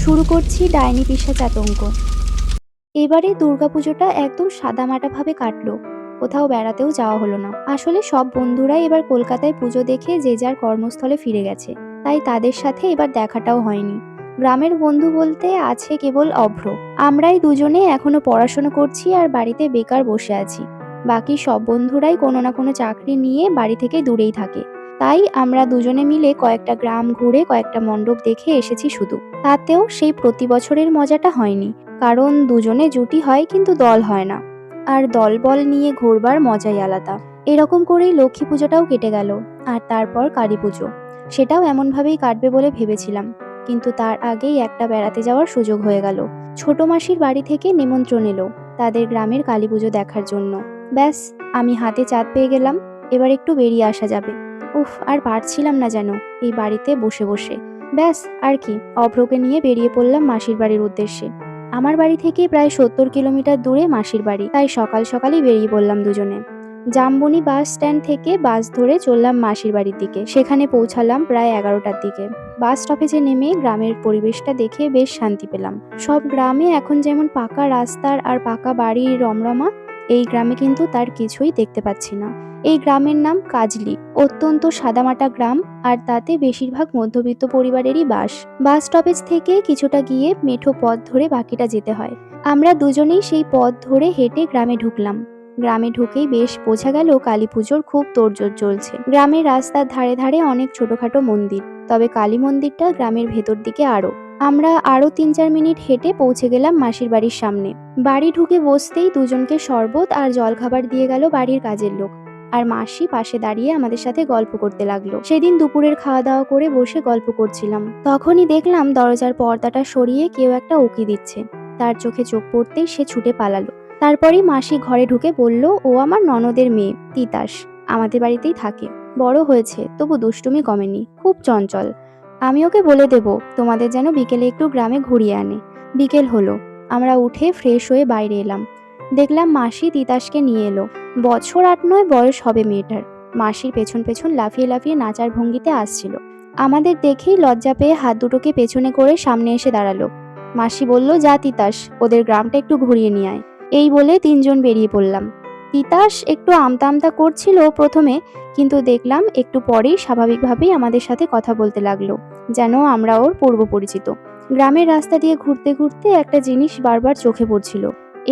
শুরু করছি ডাইনি পিশাচ আতঙ্ক। এবারে দুর্গাপুজোটা একদম সাদামাটাভাবে কাটলো। কোথাও বেড়াতেও যাওয়া হলো না। আসলে সব বন্ধুরাই এবার কলকাতায় পুজো দেখে যে যার কর্মস্থলে ফিরে গেছে। তাই তাদের সাথে এবার দেখাটাও হয়নি। গ্রামের বন্ধু বলতে আছে কেবল অভ্র। আমরাই দুজনে এখনো পড়াশোনা করছি আর বাড়িতে বেকার বসে আছি। বাকি সব বন্ধুরাই কোনো না কোনো চাকরি নিয়ে বাড়ি থেকে দূরেই থাকে। তাই আমরা দুজনে মিলে কয়েকটা গ্রাম ঘুরে কয়েকটা মণ্ডপ দেখে এসেছি শুধু। তাতেও সেই প্রতি বছরের মজাটা হয়নি। কারণ দুজনে জুটি হয় কিন্তু দল হয় না। আর দলবল নিয়ে ঘুরবার মজাই আলাদা। এরকম করেই লক্ষ্মী পুজোটাও কেটে গেল। আর তারপর কালী পুজো। সেটাও এমনভাবেই কাটবে বলে ভেবেছিলাম। কিন্তু তার আগেই একটা বেড়াতে যাওয়ার সুযোগ হয়ে গেল। ছোট মাসির বাড়ি থেকে নিমন্ত্রণ এলো তাদের গ্রামের কালী পুজো দেখার জন্য। ব্যাস, আমি হাতে চাঁদ পেয়ে গেলাম। এবার একটু বেরিয়ে আসা যাবে। উফ, আর পারছিলাম না যেন এই বাড়িতে বসে বসে। ব্যাস, আর কি, অভ্রকে নিয়ে বেরিয়ে পড়লাম মাসির বাড়ির উদ্দেশ্যে। আমার বাড়ি থেকে প্রায় ৭০ কিলোমিটার দূরে মাসির বাড়ি, তাই সকাল সকালই বেরিয়ে পড়লাম দুজনে। জামবনি বাস স্ট্যান্ড থেকে বাস ধরে চললাম মাসির বাড়ির দিকে। সেখানে পৌঁছালাম প্রায় ১১টার দিকে। বাস স্টপেজে নেমে গ্রামের পরিবেশটা দেখে বেশ শান্তি পেলাম। সব গ্রামে এখন যেমন পাকা রাস্তার আর পাকা বাড়ির রমরমা, এই গ্রামে কিন্তু তার কিছুই দেখতে পাচ্ছি না। এই গ্রামের নাম কাজলি। অত্যন্ত সাদামাটা গ্রাম, আর তাতে বেশিরভাগ মধ্যবিত্ত পরিবারেরই বাস। বাস স্টপেজ থেকে কিছুটা গিয়ে মেঠো পথ ধরে বাকিটা যেতে হয়। আমরা দুজনেই সেই পথ ধরে হেঁটে গ্রামে ঢুকলাম। গ্রামে ঢুকেই বেশ বোঝা গেল কালী পুজোর খুব তোড়জোড় চলছে। গ্রামের রাস্তার ধারে ধারে অনেক ছোটখাটো মন্দির, তবে কালী মন্দিরটা গ্রামের ভেতর দিকে আরো। আমরা আরো ৩-৪ মিনিট হেঁটে পৌঁছে গেলাম মাসির বাড়ির সামনে। বাড়ি ঢুকে বসতেই দুজনকে শরবত আর জলখাবার দিয়ে গেল বাড়ির কাজের লোক। আর মাসি পাশে দাঁড়িয়ে আমাদের সাথে গল্প করতে লাগলো। সেদিন দুপুরের খাওয়া দাওয়া করে বসে গল্প করছিলাম, তখনই দেখলাম দরজার পর্দাটা সরিয়ে কেউ একটা উকি দিচ্ছে। তার চোখে চোখ পড়তেই সে ছুটে পালালো। তারপরেই মাসি ঘরে ঢুকে বলল, ও আমার ননদের মেয়ে তিতাস, আমাদের বাড়িতেই থাকে। বড় হয়েছে, তবু দুষ্টুমি কমেনি, খুব চঞ্চল। আমি ওকে বলে দেব তোমাদের যেন বিকেলে একটু গ্রামে ঘুরিয়ে আনে। বিকেল হলো, আমরা উঠে ফ্রেশ হয়ে বাইরে এলাম। দেখলাম মাসি তিতাসকে নিয়ে এলো। বছর ৮-৯ বয়স হবে মেয়েটার। মাসির পেছন পেছন লাফিয়ে লাফিয়ে নাচার ভঙ্গিতে আসছিল। আমাদের দেখেই লজ্জা পেয়ে হাত দুটোকে পেছনে করে সামনে এসে দাঁড়ালো। মাসি বলল, যা তিতাস, ওদের গ্রামটা একটু ঘুরিয়ে নিয়ে আয়। এই বলে তিনজন বেরিয়ে পড়লাম। তিতাস একটু আমতা আমতা করছিল প্রথমে, কিন্তু দেখলাম একটু পরেই স্বাভাবিকভাবেই আমাদের সাথে কথা বলতে লাগলো, যেন আমরা ওর পূর্ব পরিচিত। গ্রামের রাস্তা দিয়ে ঘুরতে ঘুরতে একটা জিনিস বারবার চোখে পড়ছিল।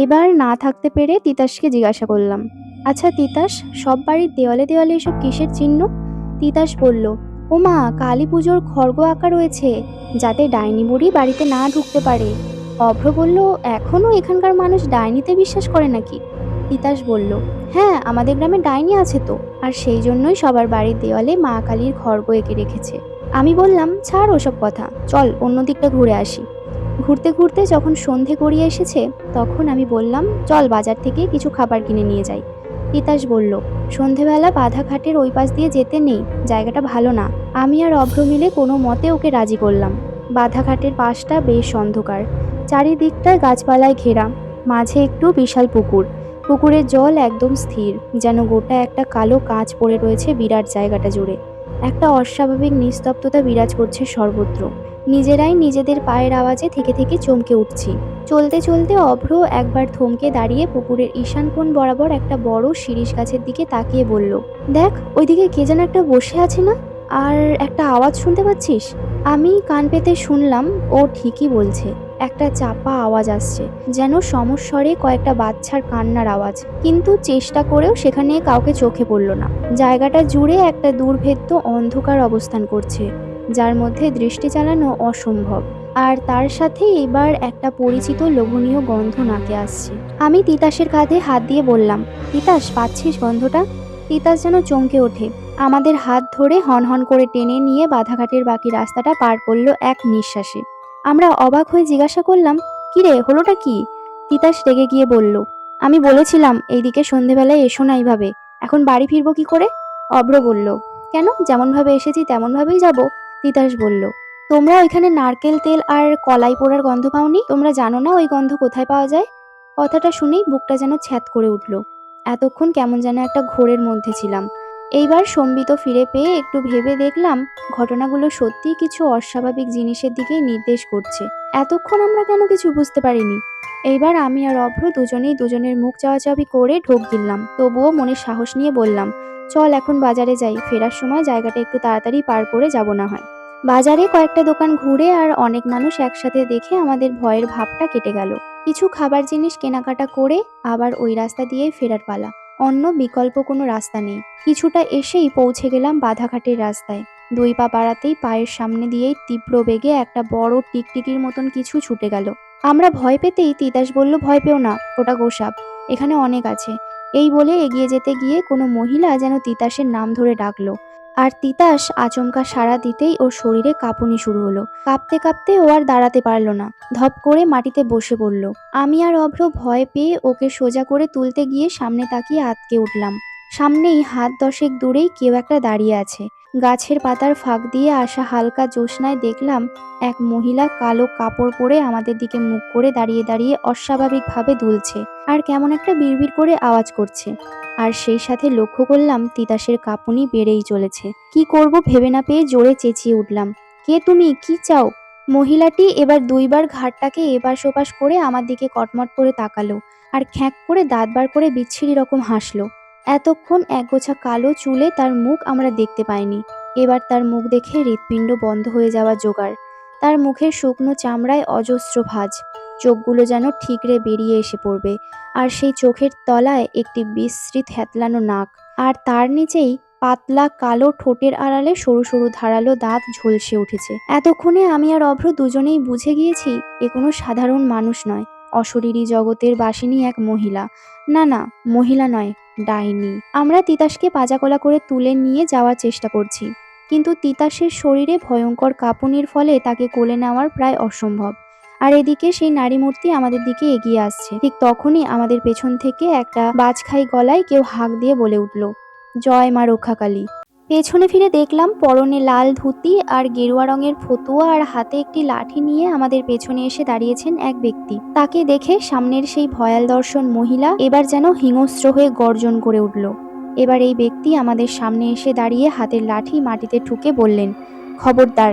এবার না থাকতে পেরে তিতাসকে জিজ্ঞাসা করলাম, আচ্ছা তিতাস, সব বাড়ির দেওয়ালে দেওয়ালে এসব কিসের চিহ্ন? তিতাস বলল, ওমা, কালী পুজোর খড়গ আঁকা রয়েছে, যাতে ডাইনি বুড়ি বাড়িতে না ঢুকতে পারে। অভ্র বলল, এখনো এখানকার মানুষ ডাইনিতে বিশ্বাস করে নাকি? তিতাস বলল, হ্যাঁ, আমাদের গ্রামে ডাইনি আছে তো, আর সেই জন্যই সবার বাড়ির দেওয়ালে মা কালীর খড়গ এঁকে রেখেছে। আমি বললাম, ছাড় ওসব কথা, চল অন্য দিকটা ঘুরে আসি। ঘুরতে ঘুরতে যখন সন্ধে গড়িয়ে এসেছে, তখন আমি বললাম, চল বাজার থেকে কিছু খাবার কিনে নিয়ে যাই। তিতাস বলল, সন্ধেবেলা বাধাঘাটের ওই পাশ দিয়ে যেতে নেই, জায়গাটা ভালো না। আমি আর অভ্র মিলে কোনো মতে ওকে রাজি করলাম। বাধাঘাটের পাশটা বেশ অন্ধকার, চারিদিকটায় গাছপালায় ঘেরা, মাঝে একটু বিশাল পুকুর। পুকুরের জল একদম স্থির, যেন গোটা একটা কালো কাঁচ পড়ে রয়েছে বিরাট জায়গাটা জুড়ে। একটা অস্বাভাবিক নিস্তব্ধতা বিরাজ করছে সর্বত্র। নিজেরাই নিজেদের পায়ের আওয়াজে থেকে থেকে চমকে উঠছি। চলতে চলতে অভ্র একবার থমকে দাঁড়িয়ে পুকুরের ঈশান কোণ বরাবর একটা বড় শিরীষ গাছের দিকে তাকিয়ে বলল, দেখ, ওইদিকে কে যেন একটা বসে আছে না? আর একটা আওয়াজ শুনতে পাচ্ছিস? আমি কান পেতে শুনলাম, ও ঠিকই বলছে। একটা চাপা আওয়াজ আসছে, যেন সমস্বরে কয়েকটা বাচ্চার কান্নার আওয়াজ। কিন্তু চেষ্টা করেও সেখানে কাউকে চোখে পড়ল না। জায়গাটা জুড়ে একটা দুর্ভেদ্য অন্ধকার অবস্থান করছে, যার মধ্যে দৃষ্টি চালানো অসম্ভব। আর তার সাথে এবার একটা পরিচিত লোভনীয় গন্ধ নাকে আসছে। আমি তিতাসের কাঁধে হাত দিয়ে বললাম, তিতাস, পাচ্ছিস গন্ধটা? তিতাস যেন চমকে ওঠে। আমাদের হাত ধরে হনহন করে টেনে নিয়ে বাধাঘাটের বাকি রাস্তাটা পার করলো এক নিঃশ্বাসে। আমরা অবাক হয়ে জিজ্ঞাসা করলাম, কিরে, হলোটা কি? তিতাস রেগে গিয়ে বলল, আমি বলেছিলাম এইদিকে সন্ধেবেলায় এসো না এইভাবে, এখন বাড়ি ফিরবো কি করে? অভ্র বলল, কেন, যেমন ভাবে এসেছি তেমন ভাবেই যাব। তিতাস বলল, তোমরা ওইখানে নারকেল তেল আর কলাই পোড়ার গন্ধ পাওনি? তোমরা জানো না ওই গন্ধ কোথায় পাওয়া যায়? কথাটা শুনেই বুকটা যেন ছ্যাদ করে উঠল। এতক্ষণ কেমন যেন একটা ঘোরের মধ্যে ছিলাম। এইবার সম্বিত ফিরে পেয়ে একটু ভেবে দেখলাম ঘটনাগুলো সত্যিই কিছু অস্বাভাবিক জিনিসের দিকেই নির্দেশ করছে। এতক্ষণ আমরা কেন কিছু বুঝতে পারিনি? এইবার আমি আর অভ্র দুজনেই দুজনের মুখ চাওয়াচাওয়ি করে ঢোক গিললাম, তবুও মনে সাহস নিয়ে বললাম, চল এখন বাজারে যাই, ফেরার সময় জায়গাটা একটু তাড়াতাড়ি পার করে যাব না হয়। বাজারে কয়েকটা দোকান ঘুরে আর অনেক মানুষ একসাথে দেখে আমাদের ভয়ের ভাবটা কেটে গেল। কিছু খাবার জিনিস কেনাকাটা করে আবার ওই রাস্তা দিয়েই ফেরার পালা। অন্য বিকল্প কোনো রাস্তা নেই। কিছুটা এসেই পৌঁছে গেলাম বাধাঘাটের রাস্তায়। ২ পা বাড়াতেই পায়ের সামনে দিয়েই তীব্র বেগে একটা বড় টিকটিকির মতন কিছু ছুটে গেল। আমরা ভয় পেতেই তিতাস বলল, ভয় পেও না, ওটা গোসাপ, এখানে অনেক আছে। এই বলে এগিয়ে যেতে গিয়ে কোনো মহিলা যেন তিতাসের নাম ধরে ডাকলো। আর তিতাস আচমকা সাড়া দিতেই ওর শরীরে কাঁপুনি শুরু হলো। কাঁপতে কাঁপতে ও আর দাঁড়াতে পারল না, ধপ করে মাটিতে বসে পড়ল। আমি আর অভ্র ভয় পেয়ে ওকে সোজা করে তুলতে গিয়ে সামনে তাকিয়ে আঁতকে উঠলাম। সামনেই হাত ১০ দূরেই কেউ একটা দাঁড়িয়ে আছে। গাছের পাতার ফাঁক দিয়ে আসা হালকা জ্যোৎস্নায় দেখলাম এক মহিলা কালো কাপড় পরে আমাদের দিকে মুখ করে দাঁড়িয়ে দাঁড়িয়ে অস্বাভাবিকভাবে দুলছে আর কেমন একটা বিড়বিড় করে আওয়াজ করছে। আর সেই সাথে লক্ষ্য করলাম তিতাসের কাঁপুনি বেড়েই চলেছে। কি করব ভেবে না পেয়ে জোরে চেঁচিয়ে উঠলাম, কে তুমি, কি চাও? মহিলাটি এবার ২ বার ঘাড়টাকে এপাশ ওপাশ করে আমার দিকে কটমট করে তাকালো আর খ্যাঁক করে দাঁত বার করে বিচ্ছিরি রকম হাসলো। এতক্ষণ একগোছা কালো চুলে তার মুখ আমরা দেখতে পাইনি। এবার তার মুখ দেখে হৃৎপিণ্ড বন্ধ হয়ে যাওয়া জোগাড়। তার মুখের শুকনো চামড়ায় অজস্র ভাঁজ, চোখগুলো যেন ঠিকরে বেরিয়ে এসে পড়বে। আর সেই চোখের তলায় একটি বিশ্রী থ্যাতলানো নাক, আর তার নিচেই পাতলা কালো ঠোঁটের আড়ালে সরু সরু ধারালো দাঁত ঝলসে উঠেছে। এতক্ষণে আমি আর অভ্র দুজনেই বুঝে গিয়েছি এ কোনো সাধারণ মানুষ নয়, অশরীরী জগতের বাসিনী এক মহিলা। না না, মহিলা নয়, ডাইনি। আমরা তিতাসকে পাজাকলা করে তুলে নিয়ে যাওয়ার চেষ্টা করছি, কিন্তু তিতাসের শরীরে ভয়ঙ্কর কাঁপুনির ফলে তাকে কোলে নেওয়ার প্রায় অসম্ভব। আর এদিকে সেই নারী মূর্তি আমাদের দিকে এগিয়ে আসছে। ঠিক তখনই আমাদের পেছন থেকে একটা বাজখাই গলায় কেউ হাঁক দিয়ে বলে উঠল, জয় মা রক্ষাকালী। পেছনে ফিরে দেখলাম পরনে লাল ধুতি আর গেরুয়া রঙের ফতুয়া আর হাতে একটি লাঠি নিয়ে আমাদের পেছনে এসে দাঁড়িয়েছেন এক ব্যক্তি। তাকে দেখে সামনের সেই ভয়াল দর্শন মহিলা এবার যেন হিংস্র হয়ে গর্জন করে উঠল। এবার এই ব্যক্তি আমাদের সামনে এসে দাঁড়িয়ে হাতের লাঠি মাটিতে ঠুকে বললেন, খবরদার,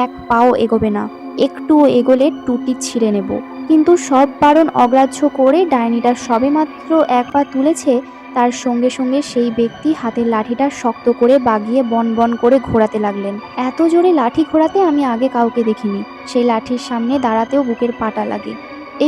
এক পাও এগোবে না, একটুও এগোলে টুটি ছিঁড়ে নেব। কিন্তু সব বারণ অগ্রাহ্য করে ডাইনিটা সবেমাত্র এক পা তুলেছে, তার সঙ্গে সঙ্গে সেই ব্যক্তি হাতের লাঠিটা শক্ত করে বাগিয়ে বন বন করে ঘোরাতে লাগলেন। এত জোরে লাঠি ঘোরাতে আমি আগে কাউকে দেখিনি। সেই লাঠির সামনে দাঁড়াতেও বুকের পাটা লাগে।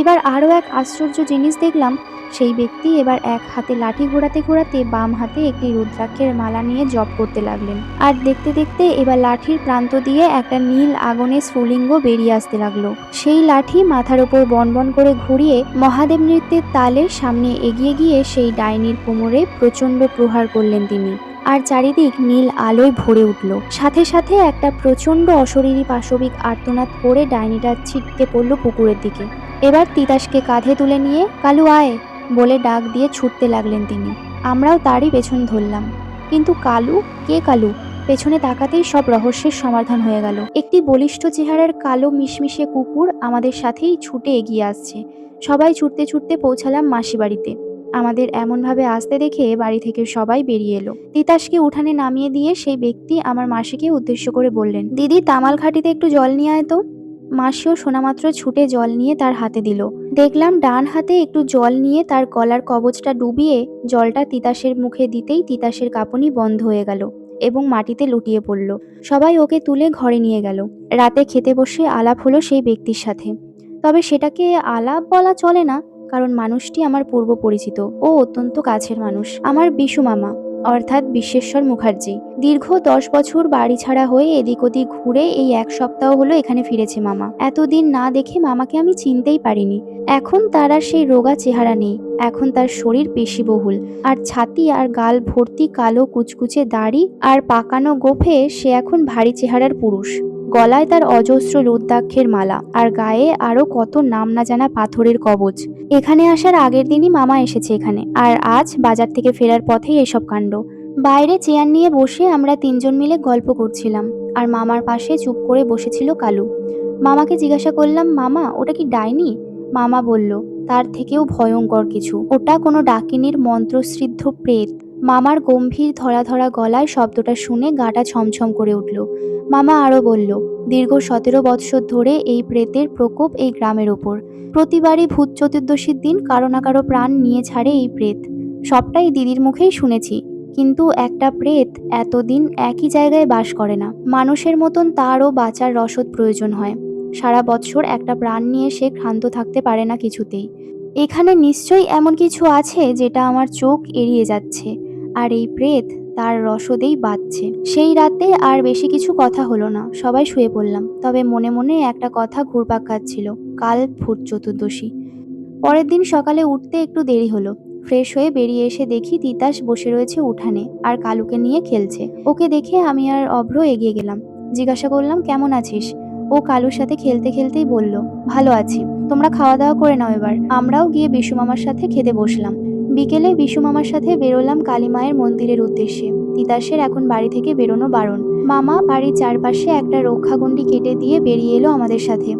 এবার আরও এক আশ্চর্য জিনিস দেখলাম, সেই ব্যক্তি এবার এক হাতে লাঠি ঘোরাতে ঘোরাতে বাম হাতে একটি রুদ্রাক্ষের মালা নিয়ে জপ করতে লাগলেন। আর দেখতে দেখতে এবার লাঠির প্রান্ত দিয়ে একটা নীল আগুনের স্ফুলিঙ্গ বেরিয়ে আসতে লাগলো। সেই লাঠি মাথার ওপর বনবন করে ঘুরিয়ে মহাদেব নৃত্যের তালে সামনে এগিয়ে গিয়ে সেই ডাইনির কোমরে প্রচণ্ড প্রহার করলেন তিনি। আর চারিদিক নীল আলোয় ভরে উঠল। সাথে সাথে একটা প্রচণ্ড অশরীরী পাশবিক আর্তনাদ করে ডাইনিটা ছিটকে পড়ল পুকুরের দিকে। এবার তিতাসকে কাঁধে তুলে নিয়ে কালু আয় বলে ডাক দিয়ে ছুটতে লাগলেন তিনি। আমরাও তারই পেছন ধরলাম। কিন্তু কালু, কে কালু? পেছনে তাকাতেই সব রহস্যের সমাধান হয়ে গেল। একটি বলিষ্ঠ চেহারার কালো মিশমিশে কুকুর আমাদের সাথেই ছুটে এগিয়ে আসছে। সবাই ছুটতে ছুটতে পৌঁছালাম মাসি বাড়িতে। আমাদের এমনভাবে আসতে দেখে বাড়ি থেকে সবাই বেরিয়ে এলো। তিতাসকে উঠানে নামিয়ে দিয়ে সেই ব্যক্তি আমার মাসিকে উদ্দেশ্য করে বললেন, দিদি, তামাল ঘাটিতে একটু জল নিয়ে আয় তো। মাসিও শোনামাত্র ছুটে জল নিয়ে তার হাতে দিল। দেখলাম ডান হাতে একটু জল নিয়ে তার গলার কবচটা ডুবিয়ে জলটা তিতাসের মুখে দিতেই তিতাসের কাঁপুনি বন্ধ হয়ে গেল এবং মাটিতে লুটিয়ে পড়ল। সবাই ওকে তুলে ঘরে নিয়ে গেল। রাতে খেতে বসে আলাপ হলো সেই ব্যক্তির সাথে। তবে সেটাকে আলাপ বলা চলে না, কারণ মানুষটি আমার পূর্ব পরিচিত ও অত্যন্ত কাছের মানুষ, আমার বিশু মামা, অর্থাৎ বিশ্বেশ্বর মুখার্জি। দীর্ঘ ১০ বছর বাড়ি ছাড়া হয়ে এদিক ওদিক ঘুরে এই ১ সপ্তাহ হলো এখানে ফিরেছে মামা। এতদিন না দেখে মামাকে আমি চিনতেই পারিনি। এখন তার আর সেই রোগা চেহারা নেই। এখন তার শরীর পেশিবহুল, আর ছাতি আর গাল ভর্তি কালো কুচকুচে দাড়ি আর পাকানো গোঁফে সে এখন ভারী চেহারার পুরুষ। গলায় তার অজস্র রুদ্রাক্ষের মালা, আর গায়ে আরো কত নাম না জানা পাথরের কবচ। এখানে আসার আগের দিনই মামা এসেছে এখানে, আর আজ বাজার থেকে ফেরার পথেই এসব কাণ্ড। বাইরে চেয়ার নিয়ে বসে আমরা ৩ জন মিলে গল্প করছিলাম, আর মামার পাশে চুপ করে বসেছিল কালু। মামাকে জিজ্ঞাসা করলাম, মামা, ওটা কি ডাইনি? মামা বলল, তার থেকেও ভয়ঙ্কর কিছু, ওটা কোনো ডাকিনীর মন্ত্রসিদ্ধ প্রেত। মামার গম্ভীর ধরা ধরা গলায় শব্দটা শুনে গাটা ছমছম করে উঠল। মামা আরও বলল, দীর্ঘ 17 বৎসর ধরে এই প্রেতের প্রকোপ এই গ্রামের ওপর। প্রতিবারই ভূত চতুর্দশীর দিন কারো না কারো প্রাণ নিয়ে ছাড়ে এই প্রেত। সবটাই দিদির মুখেই শুনেছি, কিন্তু একটা প্রেত এতদিন একই জায়গায় বাস করে না। মানুষের মতন তারও বাঁচার রসদ প্রয়োজন হয়। সারা বৎসর একটা প্রাণ নিয়ে সে ক্ষান্ত থাকতে পারে না কিছুতেই। এখানে নিশ্চয়ই এমন কিছু আছে যেটা আমার চোখ এড়িয়ে যাচ্ছে, আর এই প্রেত তার রসদেই বাঁচছে। সেই রাতে আর বেশি কিছু কথা হলো না, সবাই শুয়ে পড়লাম। তবে মনে মনে একটা কথা ঘুরপাক খাচ্ছিল, কাল ভূত চতুর্দশী। পরের দিন সকালে উঠতে একটু দেরি হলো। ফ্রেশ হয়ে বেরিয়ে এসে দেখি তিতাস বসে রয়েছে উঠানে আর কালুকে নিয়ে খেলছে। ওকে দেখে আমি আর অভ্র এগিয়ে গেলাম। জিজ্ঞাসা করলাম, কেমন আছিস? ও কালুর সাথে খেলতে খেলতেই বলল, ভালো আছি। তোমরা খাওয়া দাওয়া করে নাও এবার। আমরাও গিয়ে বিশু মামার সাথে খেতে বসলাম। বিকেলে বিশু মামার সাথে বেরোলাম কালী মায়ের মন্দিরের উদ্দেশ্যে। তিতাসের এখন বাড়ি থেকে বেরোনো বারণ। মামা বাড়ির চারপাশে একটা রক্ষাগণ্ডি কেটে দিয়ে বেরিয়ে এলো আমাদের সাথে।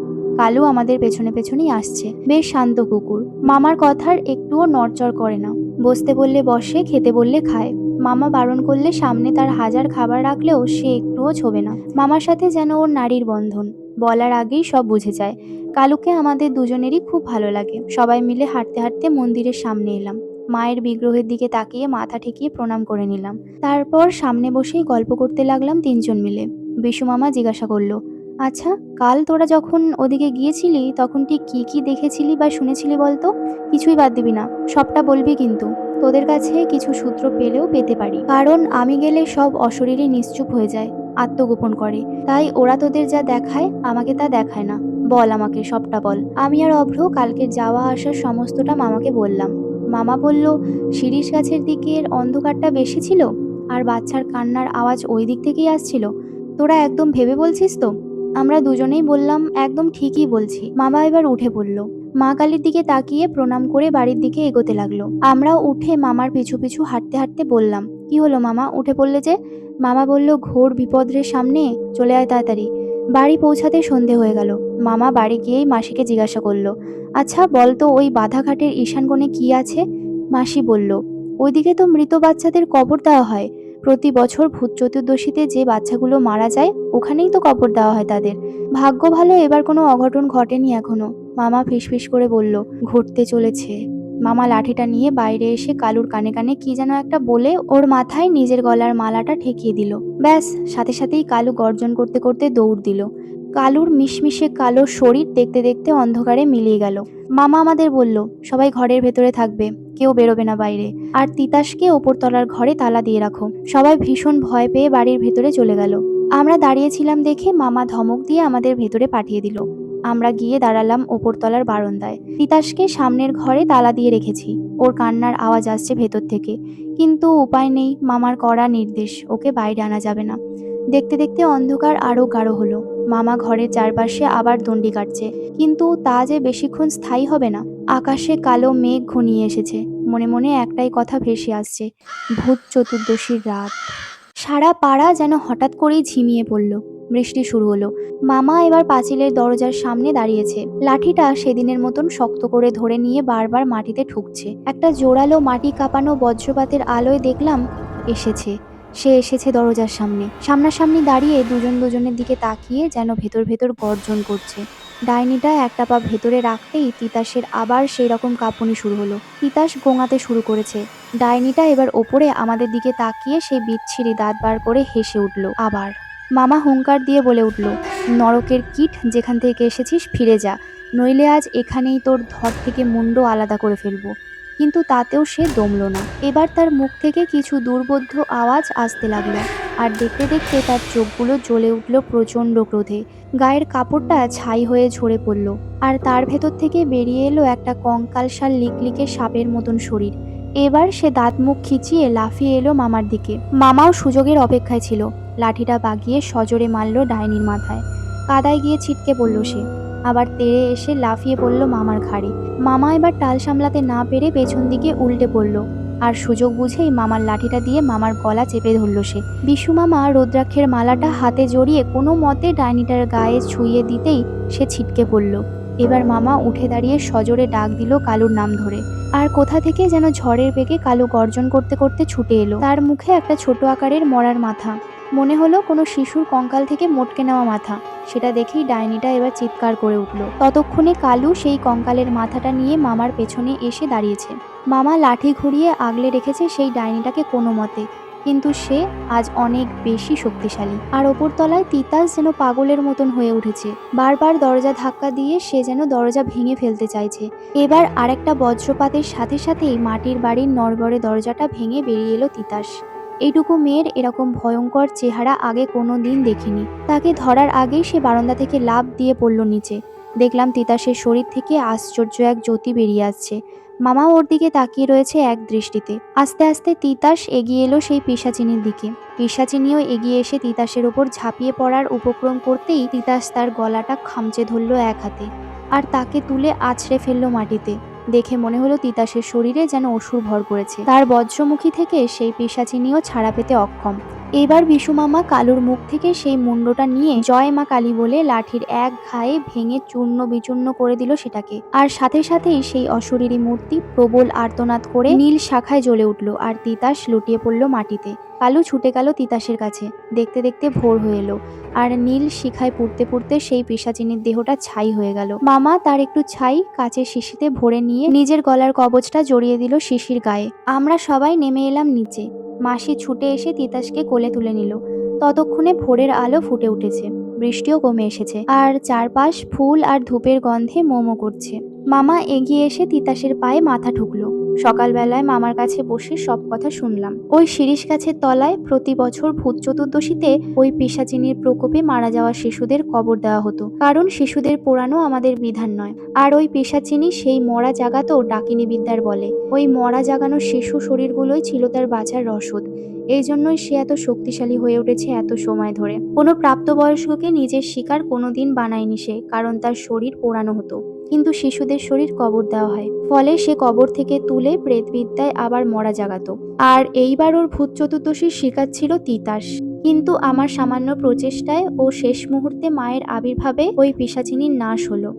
কালু আমাদের পেছনে পেছনেই আসছে। বেশ শান্ত কুকুর। মামার কথার একটুও নড়চড় করে না। বসতে বললে বসে, খেতে বললে খায়। মামা বারণ করলে সামনে তার হাজার খাবার রাখলেও সে একটুও ছোবে না। মামার সাথে যেন ওর নারীর বন্ধন। বলার আগেই সব বুঝে যায়। কালুকে আমাদের দুজনেরই খুব ভালো লাগে। সবাই মিলে হাঁটতে হাঁটতে মন্দিরের সামনে এলাম। মায়ের বিগ্রহের দিকে তাকিয়ে মাথা ঠেকিয়ে প্রণাম করে নিলাম। তারপর সামনে বসেই গল্প করতে লাগলাম তিনজন মিলে। বিশু মামা জিজ্ঞাসা করলো, আচ্ছা, কাল তোরা যখন ওদিকে গিয়েছিলি তখন ঠিক কি কি দেখেছিলি বা শুনেছিলি বলতো? কিছুই বাদ দিবি না, সবটা বলবি কিন্তু। তোদের কাছে কিছু সূত্র পেলেও পেতে পারি, কারণ আমি গেলে সব অশরীরই নিশ্চুপ হয়ে যায়, আত্মগোপন করে। তাই ওরা তোদের যা দেখায় আমাকে তা দেখায় না। বল, আমাকে সবটা বল। আমি আর অভ্র কালকের যাওয়া আসার সমস্তটা মামাকে বললাম। মামা বলল, শিরীষ গাছের দিকের অন্ধকারটা বেশি ছিল, আর বাচ্চার কান্নার আওয়াজ ওই দিক থেকেই আসছিল। তোরা একদম ভেবে বলছিস তো? আমরা দুজনেই বললাম, একদম ঠিকই বলছি। মামা এবার উঠে পড়ল। মা কালীর দিকে তাকিয়ে প্রণাম করে বাড়ির দিকে এগোতে লাগলো। আমরাও উঠে মামার পিছু পিছু হাঁটতে হাঁটতে বললাম, কি হলো মামা, উঠে পড়লে যে? মামা বলল, ঘোর বিপদের সামনে, চলে আয় তাড়াতাড়ি। বাড়ি পৌঁছাতে সন্ধে হয়ে গেল। মামা বাড়ি গিয়েই মাসিকে জিজ্ঞাসা করলো, আচ্ছা বলতো ওই বাধাঘাটের ঈশান কোণে কি আছে? মাসি বলল, ওইদিকে তো মৃত বাচ্চাদের কবর দেওয়া হয়। প্রতি বছর ভূত চতুর্দশীতে যে বাচ্চাগুলো মারা যায় ওখানেই তো কবর দেওয়া হয় তাদের। ভাগ্য ভালো এবার কোনো অঘটন ঘটেনি এখনো। মামা ফিসফিস করে বলল, ঘটতে চলেছে। মামা লাঠিটা নিয়ে বাইরে এসে কালুর কানে কানে কি যেন একটা বলে ওর মাথায় নিজের গলার মালাটা ঠেকিয়ে দিল। ব্যাস, সাথে সাথেই কালু গর্জন করতে করতে দৌড় দিল। কালুর মিশমিশে কালো শরীর দেখতে দেখতে অন্ধকারে মিলিয়ে গেল। মামা আমাদের বলল, সবাই ঘরের ভেতরে থাকবে, কেউ বেরোবে না বাইরে। আর তিতাসকে ওপরতলার ঘরে তালা দিয়ে রাখো। সবাই ভীষণ ভয় পেয়ে বাড়ির ভেতরে চলে গেল। আমরা দাঁড়িয়েছিলাম দেখে মামা ধমক দিয়ে আমাদের ভেতরে পাঠিয়ে দিল। আমরা গিয়ে দাঁড়ালাম ওপরতলার বারান্দায়। তিতাসকে সামনের ঘরে তালা দিয়ে রেখেছি। ওর কান্নার আওয়াজ আসছে ভেতর থেকে, কিন্তু উপায় নেই, মামার কড়া নির্দেশ, ওকে বাইরে আনা যাবে না। দেখতে দেখতে অন্ধকার আরো গাঢ় হলো। মামা ঘরের চারপাশে আবার দণ্ডি কাটছে, কিন্তু তা যে বেশিক্ষণ স্থায়ী হবে না। আকাশে কালো মেঘ ঘনিয়ে এসেছে। মনে মনে একটাই কথা ভেসে আসছে, ভূত চতুর্দশীর রাত। সারা পাড়া যেন হঠাৎ করেই ঝিমিয়ে পড়ল। বৃষ্টি শুরু হলো। মামা এবার পাঁচিলের দরজার সামনে দাঁড়িয়েছে। লাঠিটা সেদিনের মতন শক্ত করে ধরে নিয়ে বারবার মাটিতে ঠুকছে। একটা জোরালো মাটি কাঁপানো বজ্রপাতের আলোয় দেখলাম এসেছে। সে এসেছে দরজার সামনে। সামনাসামনি দাঁড়িয়ে দুজন দুজনের দিকে তাকিয়ে যেন ভেতর ভেতর গর্জন করছে। ডাইনিটা একটা পা ভেতরে রাখতেই তিতাসের আবার সেই রকম কাঁপুনি শুরু হলো। তিতাস গোঙাতে শুরু করেছে। ডাইনিটা এবার ওপরে আমাদের দিকে তাকিয়ে সেই বিচ্ছিরি দাঁত বার করে হেসে উঠল আবার। মামা হুঙ্কার দিয়ে বলে উঠল, নরকের কীট, যেখান থেকে এসেছিস ফিরে যা, নইলে আজ এখানেই তোর ধর থেকে মুন্ড আলাদা করে ফেলবো। কিন্তু তাতেও সে দমল না। এবার তার মুখ থেকে কিছু দুর্বোধ্য আওয়াজ আসতে লাগলো, আর দেখতে দেখতে তার চোখগুলো জ্বলে উঠল প্রচণ্ড ক্রোধে। গায়ের কাপড়টা ছাই হয়ে ঝরে পড়ল, আর তার ভেতর থেকে বেরিয়ে এলো একটা কঙ্কালসার লিকলিকে সাপের মতন শরীর। এবার সে দাঁত মুখ খিচিয়ে লাফিয়ে এলো মামার দিকে। মামাও সুযোগের অপেক্ষায় ছিল। লাঠিটা বাগিয়ে সজোরে মারল ডাইনির মাথায়। কাদায় গিয়ে ছিটকে পড়ল সে। আবার তেড়ে এসে লাফিয়ে পড়ল মামার ঘাড়ে। মামা এবার টাল সামলাতে না পেরে পেছন দিকে উল্টে পড়ল, আর সুযোগ বুঝেই মামার লাঠিটা দিয়ে মামার গলা চেপে ধরল সে। বিশু মামা রুদ্রাক্ষের মালাটা হাতে জড়িয়ে কোনো মতে ডাইনিটার গায়ে ছুঁয়ে দিতেই সে ছিটকে পড়ল। এবার মামা উঠে দাঁড়িয়ে সজোরে ডাক দিল কালুর নাম ধরে। আর কোথা থেকে যেন ঝড়ের বেগে কালু গর্জন করতে করতে ছুটে এলো। তার মুখে একটা ছোট আকারের মরার মাথা, মনে হলো কোনো শিশুর কঙ্কাল থেকে মটকে নেওয়া মাথা। সেটা দেখেই ডাইনিটা এবার চিৎকার করে উঠল। ততক্ষণে কালু সেই কঙ্কালের মাথাটা নিয়ে মামার পেছনে এসে দাঁড়িয়েছে। মামা লাঠি ঘুরিয়ে আগলে রেখেছে সেই ডাইনিটাকে কোনো মতে, কিন্তু সে আজ অনেক বেশি শক্তিশালী। আর ওপরতলায় তিতাস যেন পাগলের মতন হয়ে উঠেছে, বারবার দরজা ধাক্কা দিয়ে সে যেন দরজা ভেঙে ফেলতে চাইছে। এবার আরেকটা বজ্রপাতের সাথে সাথেই মাটির বাড়ির নড়বড়ে দরজাটা ভেঙে বেরিয়ে এলো তিতাস। এইটুকু মেয়ের এরকম ভয়ঙ্কর চেহারা আগে কোনো দিন দেখিনি। তাকে ধরার আগেই সে বারান্দা থেকে লাফ দিয়ে পড়ল নিচে। দেখলাম তিতাসের শরীর থেকে আশ্চর্য এক জ্যোতি বেরিয়ে আসছে। মামা ওর দিকে তাকিয়ে রয়েছে এক দৃষ্টিতে। আস্তে আস্তে তিতাস এগিয়ে এলো সেই পিশাচিনীর দিকে। পিশাচিনীও এগিয়ে এসে তিতাসের ওপর ঝাঁপিয়ে পড়ার উপক্রম করতেই তিতাস তার গলাটা খামচে ধরল এক হাতে, আর তাকে তুলে আছড়ে ফেললো মাটিতে। দেখে মনে হলো তিতাসের শরীরে যেন অসুর ভর করেছে। তার বজ্রমুখী থেকে সেই পিশাচিনীও ছাড়া পেতে অক্ষম। এবার বিশু মামা কালুর মুখ থেকে সেই মুন্ডটা নিয়ে জয় মা কালী বলে লাঠির এক ঘায়ে ভেঙে চূর্ণ বিচূর্ণ করে দিল সেটাকে। আর সাথে সাথেই সেই অশরীরী মূর্তি প্রবল আর্তনাদ করে নীল শাখায় জ্বলে উঠল, আর তিতাস লুটিয়ে পড়ল মাটিতে। কালু ছুটে গেল তিতাসের কাছে। দেখতে দেখতে ভোর হয়ে এলো, আর নীল শিখায় পুড়তে পুড়তে সেই পিশাচিনীর দেহটা ছাই হয়ে গেল। মামা তার একটু ছাই কাচের শিশিতে ভরে নিয়ে নিজের গলার কবচটা জড়িয়ে দিল শিশির গায়ে। আমরা সবাই নেমে এলাম নিচে। মাসি ছুটে এসে তিতাসকে কোলে তুলে নিল। ততক্ষণে ভোরের আলো ফুটে উঠেছে, বৃষ্টিও কমে এসেছে, আর চারপাশ ফুল আর ধূপের গন্ধে মোমো করছে। মামা এগিয়ে এসে তিতাসের পায়ে মাথা ঠুকলো। সকালবেলায় মামার কাছে বসে সব কথা শুনলাম। ওই শিরিষ গাছের তলায় প্রতি বছর ভূত চতুর্দশীতে ওই পিশাচিনীর প্রকোপে মারা যাওয়া শিশুদের কবর দেওয়া হতো, কারণ শিশুদের পোড়ানো আমাদের বিধান নয়। আর ওই পিশাচিনী সেই মরা জাগাতেও ডাকিনী বিদ্যার বলে। ওই মরা জাগানো শিশু শরীরগুলোই ছিল তার বাঁচার রসদ। এই জন্যই সে এত শক্তিশালী হয়ে উঠেছে এত সময় ধরে। কোনো প্রাপ্তবয়স্ককে নিজের শিকার কোনোদিন বানায়নি সে, কারণ তার শরীর পোড়ানো হতো, কিন্তু শিশুদের শরীর কবর দেওয়া হয়। ফলে সে কবর থেকে তুলে প্রেতবিদ্যায় আবার মরা জাগাতো। আর এইবার ওর ভূত চতুর্দশীর শিকার ছিল তিতাস। কিন্তু আমার সামান্য প্রচেষ্টায় ও শেষ মুহূর্তে মায়ের আবির্ভাবে ওই পিশাচিনীর নাশ হলো।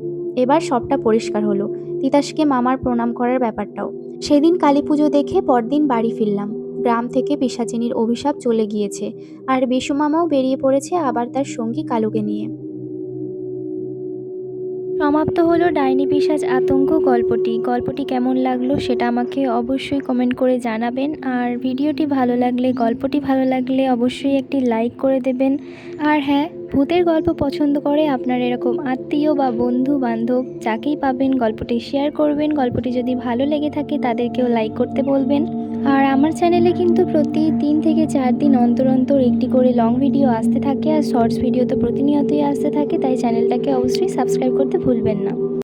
এবার সবটা পরিষ্কার হলো, তিতাসকে মামার প্রণাম করার ব্যাপারটাও। সেদিন কালী পুজো দেখে পরদিন বাড়ি ফিরলাম। গ্রাম থেকে পিশাচিনীর অভিশাপ চলে গিয়েছে, আর বিশু মামাও বেরিয়ে পড়েছে আবার তার সঙ্গী কালুকে নিয়ে। সমাপ্ত হলো ডাইনি পিশাচ আতঙ্ক গল্পটি কেমন লাগলো সেটা আমাকে অবশ্যই কমেন্ট করে জানাবেন। আর ভিডিওটি ভালো লাগলে, গল্পটি ভালো লাগলে অবশ্যই একটি লাইক করে দেবেন। আর হ্যাঁ, ভূতের গল্প পছন্দ করে আপনার এরকম আত্মীয় বা বন্ধু বান্ধব যাকেই পাবেন গল্পটি শেয়ার করবেন। গল্পটি যদি ভালো লেগে থাকে তাদেরকেও লাইক করতে বলবেন। আর আমার চ্যানেলে কিন্তু প্রতি 3 থেকে 4 দিন অন্তর অন্তর একটি করে লং ভিডিও আসতে থাকে, আর শর্টস ভিডিও তো প্রতিনিয়তই আসতে থাকে, তাই চ্যানেলটাকে অবশ্যই সাবস্ক্রাইব করতে ভুলবেন না।